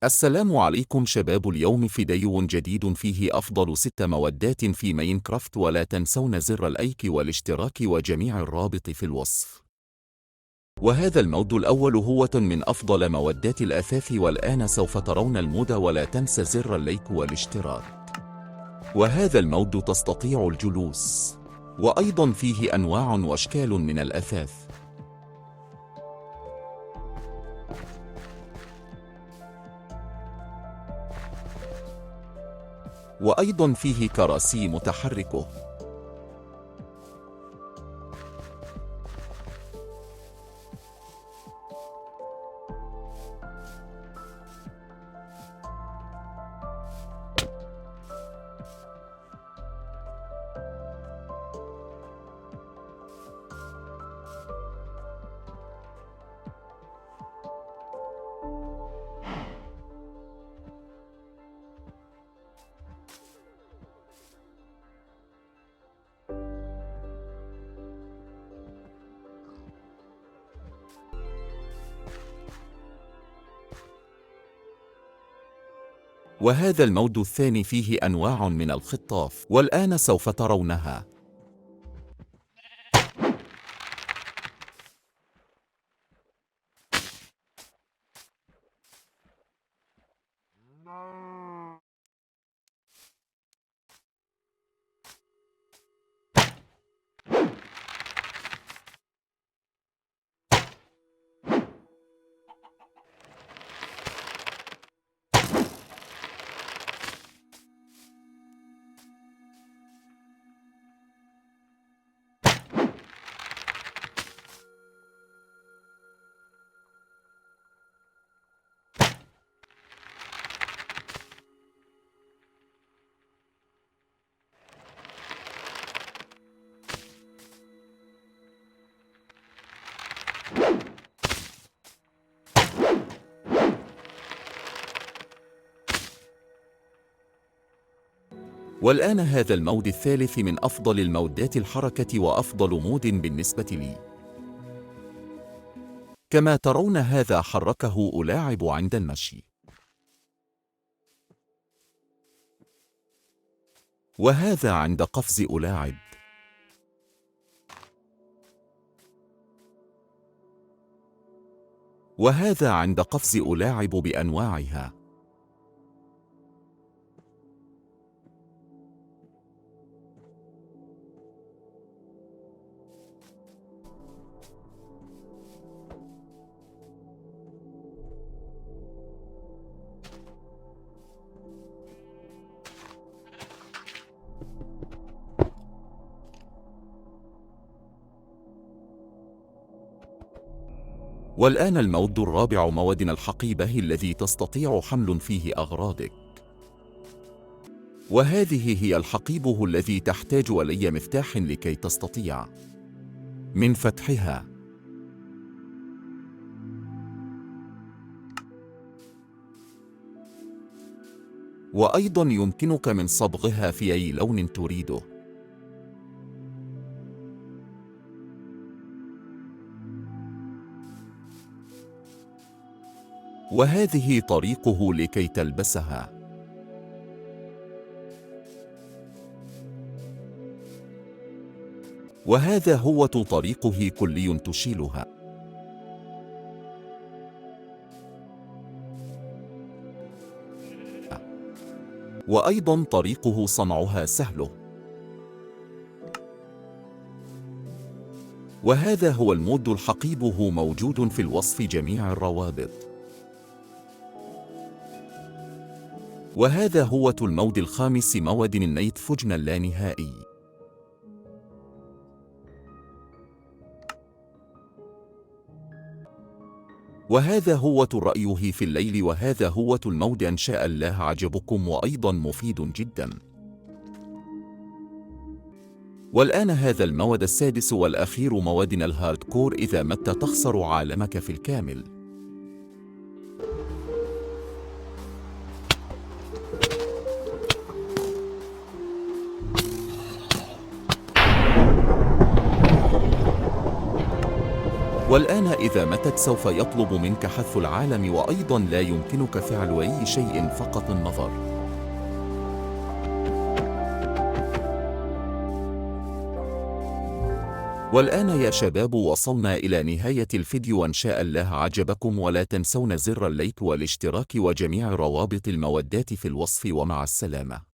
السلام عليكم شباب. اليوم فيديو جديد فيه أفضل 6 مودات في ماينكرافت، ولا تنسون زر اللايك والاشتراك وجميع الرابط في الوصف. وهذا المود الأول هو من أفضل مودات الأثاث، والآن سوف ترون المود، ولا تنسى زر اللايك والاشتراك. وهذا المود تستطيع الجلوس، وأيضا فيه أنواع وأشكال من الأثاث. وأيضا فيه كراسي متحركة. وهذا المود الثاني فيه أنواع من الخطاف، والآن سوف ترونها. والآن هذا المود الثالث من أفضل المودات الحركة، وأفضل مود بالنسبة لي. كما ترون هذا حركه ألاعب عند المشي، وهذا عند قفز ألاعب، وهذا عند قفز ألاعب بأنواعها. والآن المود الرابع، مودنا الحقيبة الذي تستطيع حمل فيه أغراضك. وهذه هي الحقيبة الذي تحتاج إلى مفتاح لكي تستطيع من فتحها. وأيضا يمكنك من صبغها في أي لون تريده. وهذه طريقه لكي تلبسها. وهذا هو طريقه كلي تشيلها. وأيضا طريقه صنعها سهل. وهذا هو المود الحقيبه، موجود في الوصف جميع الروابط. وهذا هو المود الخامس، مود النيت فجن اللانهائي. وهذا هو رأيه في الليل. وهذا هو المود إن شاء الله عجبكم، وأيضا مفيد جدا. والآن هذا المود السادس والأخير، مودنا الهاردكور. إذا مت تخسر عالمك في الكامل. والآن إذا متت سوف يطلب منك حث العالم، وأيضا لا يمكنك فعل أي شيء فقط النظر. والآن يا شباب وصلنا إلى نهاية الفيديو، وإن شاء الله عجبكم، ولا تنسون زر اللايك والاشتراك وجميع روابط المودات في الوصف، ومع السلامة.